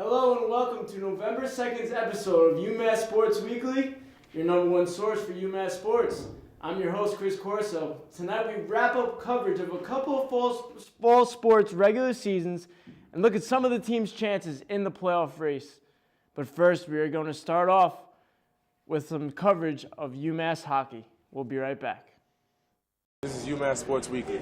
Hello and welcome to November 2nd's episode of UMass Sports Weekly, your number one source for UMass sports. I'm your host, Chris Corso. Tonight we wrap up coverage of a couple of fall sports regular seasons and look at some of the team's chances in the playoff race. But first, we are going to start off with some coverage of UMass hockey. We'll be right back. This is UMass Sports Weekly.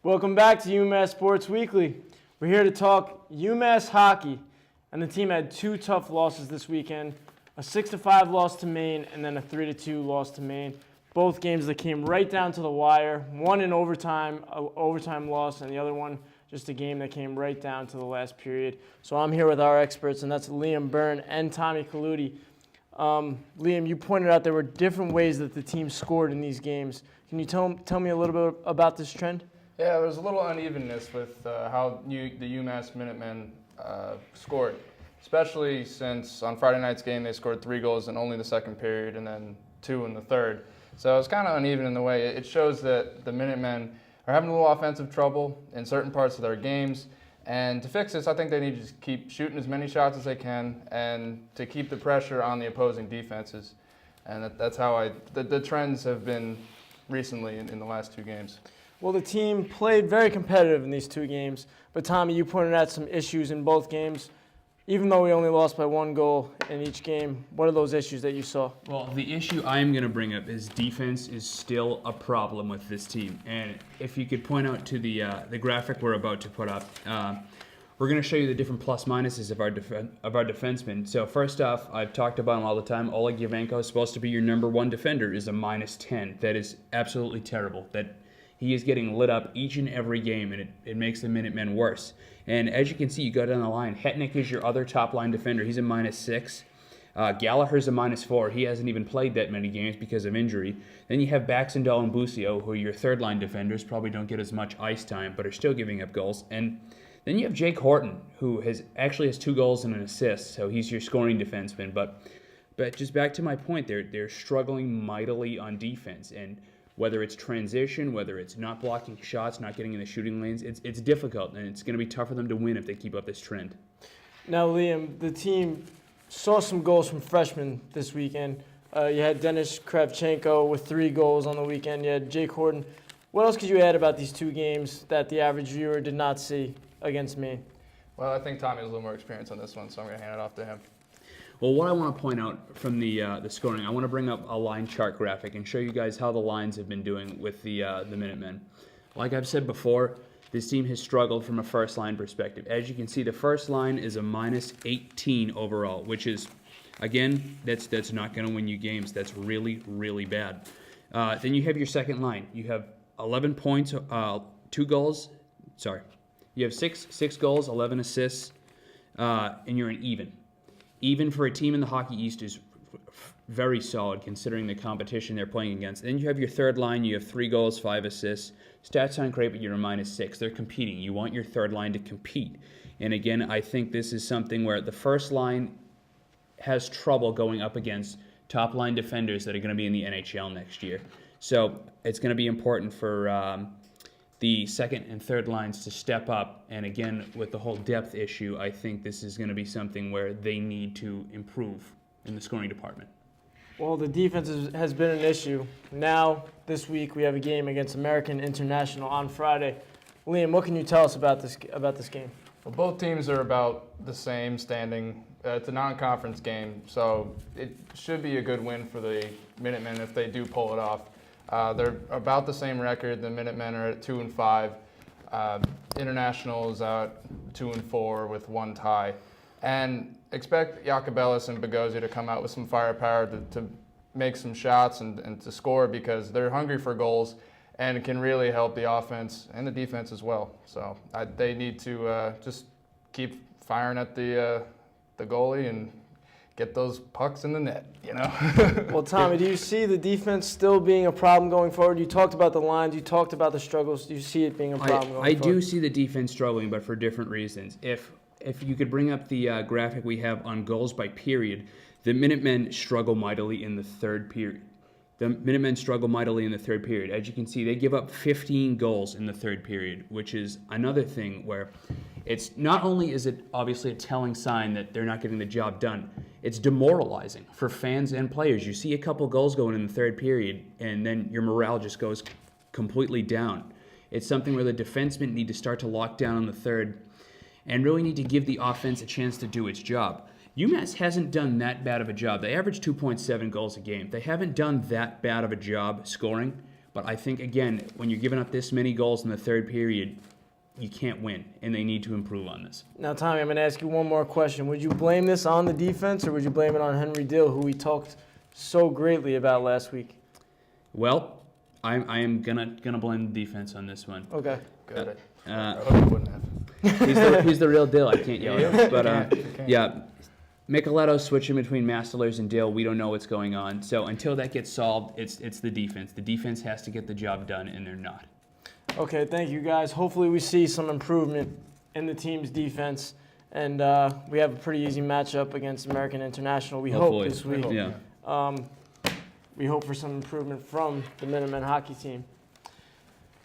Welcome back to UMass Sports Weekly. We're here to talk UMass hockey, and the team had two tough losses this weekend, a 6-5 loss to Maine and then a 3-2 loss to Maine. Both games that came right down to the wire, one in overtime, an overtime loss, and the other one just a game that came right down to the last period. So I'm here with our experts, and that's Liam Byrne and Tommy Kaludi. Liam, you pointed out there were different ways that the team scored in these games. Can you tell me a little bit about this trend? Yeah, there was a little unevenness with how the UMass Minutemen scored, especially since on Friday night's game they scored 3 goals in only the second period and then 2 in the third. So it was kind of uneven in the way. It shows that the Minutemen are having a little offensive trouble in certain parts of their games. And to fix this, I think they need to just keep shooting as many shots as they can and to keep the pressure on the opposing defenses. And that's how the trends have been recently in the last 2 games. Well, the team played very competitive in these 2 games, but Tommy, you pointed out some issues in both games. Even though we only lost by 1 goal in each game, what are those issues that you saw? Well, the issue I'm going to bring up is defense is still a problem with this team. And if you could point out to the graphic we're about to put up, we're going to show you the different plus minuses of our defensemen. So first off, I've talked about him all the time. Oleg Yavenko is supposed to be your number 1 defender, is a -10. That is absolutely terrible. That he is getting lit up each and every game, and it makes the Minutemen worse. And as you can see, you go down the line. Hetnick is your other top-line defender. He's a -6. Gallagher's a -4. He hasn't even played that many games because of injury. Then you have Baxendale and Busio, who are your third-line defenders, probably don't get as much ice time, but are still giving up goals. And then you have Jake Horton, who actually has 2 goals and an assist, so he's your scoring defenseman. But just back to my point, they're struggling mightily on defense, and whether it's transition, whether it's not blocking shots, not getting in the shooting lanes, it's difficult, and it's going to be tough for them to win if they keep up this trend. Now, Liam, the team saw some goals from freshmen this weekend. You had Denis Kravchenko with 3 goals on the weekend. You had Jake Horton. What else could you add about these 2 games that the average viewer did not see against Maine? Well, I think Tommy has a little more experience on this one, so I'm going to hand it off to him. Well, what I want to point out from the scoring, I want to bring up a line chart graphic and show you guys how the lines have been doing with the Minutemen. Like I've said before, this team has struggled from a first-line perspective. As you can see, the first line is a -18 overall, which is, again, that's not going to win you games. That's really, really bad. Then you have your second line. You have 11 points, 2 goals. Sorry. You have six goals, 11 assists, and you're an even. Even for a team in the Hockey East is very solid considering the competition they're playing against. Then you have your third line. You have 3 goals, 5 assists. Stats aren't great, but you're a -6. They're competing. You want your third line to compete. And again, I think this is something where the first line has trouble going up against top-line defenders that are going to be in the NHL next year. So it's going to be important for the second and third lines to step up. And again, with the whole depth issue, I think this is going to be something where they need to improve in the scoring department. Well, the defense has been an issue. Now, this week, we have a game against American International on Friday. Liam, what can you tell us about this game? Well, both teams are about the same standing. It's a non-conference game, so it should be a good win for the Minutemen if they do pull it off. They're about the same record. The Minutemen are at 2-5. International is at 2-4 with 1 tie. And expect Jacobellis and Bogosian to come out with some firepower to make some shots and to score because they're hungry for goals and it can really help the offense and the defense as well. So they need to just keep firing at the goalie and get those pucks in the net, you know? Well, Tommy, do you see the defense still being a problem going forward? You talked about the lines. You talked about the struggles. Do you see it being a problem going I forward? do see the defense struggling, but for different reasons. If you could bring up the graphic we have on goals by period, the Minutemen struggle mightily in the third period. The Minutemen struggle mightily in the third period. As you can see, they give up 15 goals in the third period, which is another thing where it's not only is it obviously a telling sign that they're not getting the job done, it's demoralizing for fans and players. You see a couple goals going in the third period, and then your morale just goes completely down. It's something where the defensemen need to start to lock down in the third and really need to give the offense a chance to do its job. UMass hasn't done that bad of a job. They average 2.7 goals a game. They haven't done that bad of a job scoring, but I think, again, when you're giving up this many goals in the third period, you can't win, and they need to improve on this. Now, Tommy, I'm going to ask you one more question. Would you blame this on the defense, or would you blame it on Henry Dill, who we talked so greatly about last week? Well, I am gonna blame the defense on this one. Okay. Good. I hope you wouldn't have. He's the real Dill. I can't yell at him. But You can't. yeah, Micheletto's switching between Masterlers and Dill. We don't know what's going on. So until that gets solved, it's the defense. The defense has to get the job done, and they're not. Okay, thank you, guys. Hopefully we see some improvement in the team's defense, and we have a pretty easy matchup against American International. We Hopefully. hope this week. Yeah. We hope for some improvement from the Minutemen hockey team.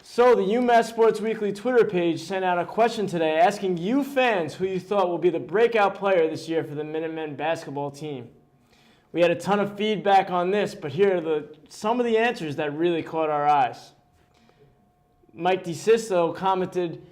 So the UMass Sports Weekly Twitter page sent out a question today asking you fans who you thought will be the breakout player this year for the Minutemen basketball team. We had a ton of feedback on this, but here are some of the answers that really caught our eyes. Mike DeSisto commented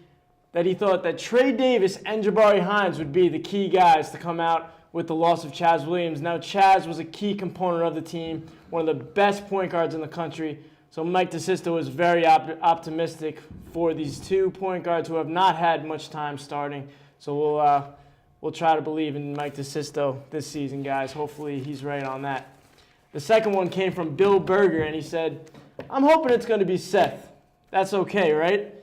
that he thought that Trey Davis and Jabari Hines would be the key guys to come out with the loss of Chaz Williams. Now, Chaz was a key component of the team, one of the best point guards in the country. So Mike DeSisto was very optimistic for these 2 point guards who have not had much time starting. So we'll try to believe in Mike DeSisto this season, guys. Hopefully he's right on that. The second one came from Bill Berger, and he said, "I'm hoping it's going to be Seth. That's okay, right?"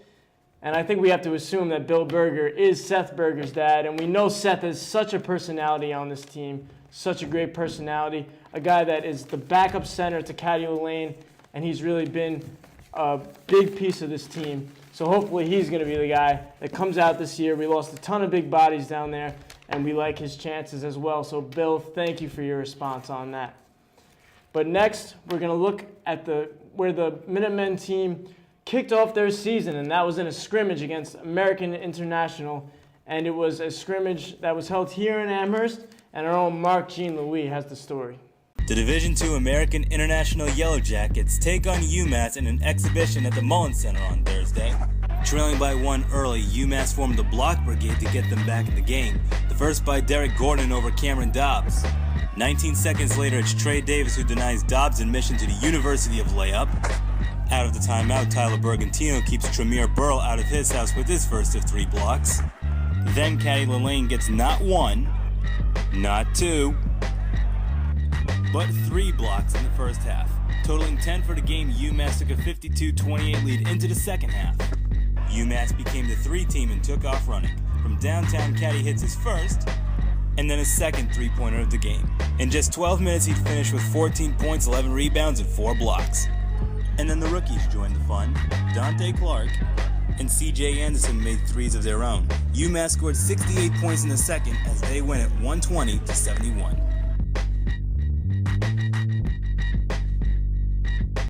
And I think we have to assume that Bill Berger is Seth Berger's dad, and we know Seth is such a personality on this team, such a great personality, a guy that is the backup center to Caddy Lane, and he's really been a big piece of this team. So hopefully he's going to be the guy that comes out this year. We lost a ton of big bodies down there, and we like his chances as well. So, Bill, thank you for your response on that. But next, we're going to look at where the Minutemen team kicked off their season, and that was in a scrimmage against American International, and it was a scrimmage that was held here in Amherst, and our own Mark Jean-Louis has the story. The Division II American International Yellow Jackets take on UMass in an exhibition at the Mullins Center on Thursday. Trailing by 1 early, UMass formed the block brigade to get them back in the game, the first by Derek Gordon over Cameron Dobbs. 19 seconds later, it's Trey Davis who denies Dobbs admission to the University of Layup. Out of the timeout, Tyler Bergantino keeps Tremere Burrell out of his house with his first of 3 blocks. Then Caddy Lane gets not 1, not 2, but 3 blocks in the first half. Totaling 10 for the game, UMass took a 52-28 lead into the second half. UMass became the 3 team and took off running. From downtown, Caddy hits his first, and then his second 3-pointer of the game. In just 12 minutes, he'd finished with 14 points, 11 rebounds, and 4 blocks. And then the rookies joined the fun. Dante Clark and CJ Anderson made 3s of their own. UMass scored 68 points in the second as they win at 120-71.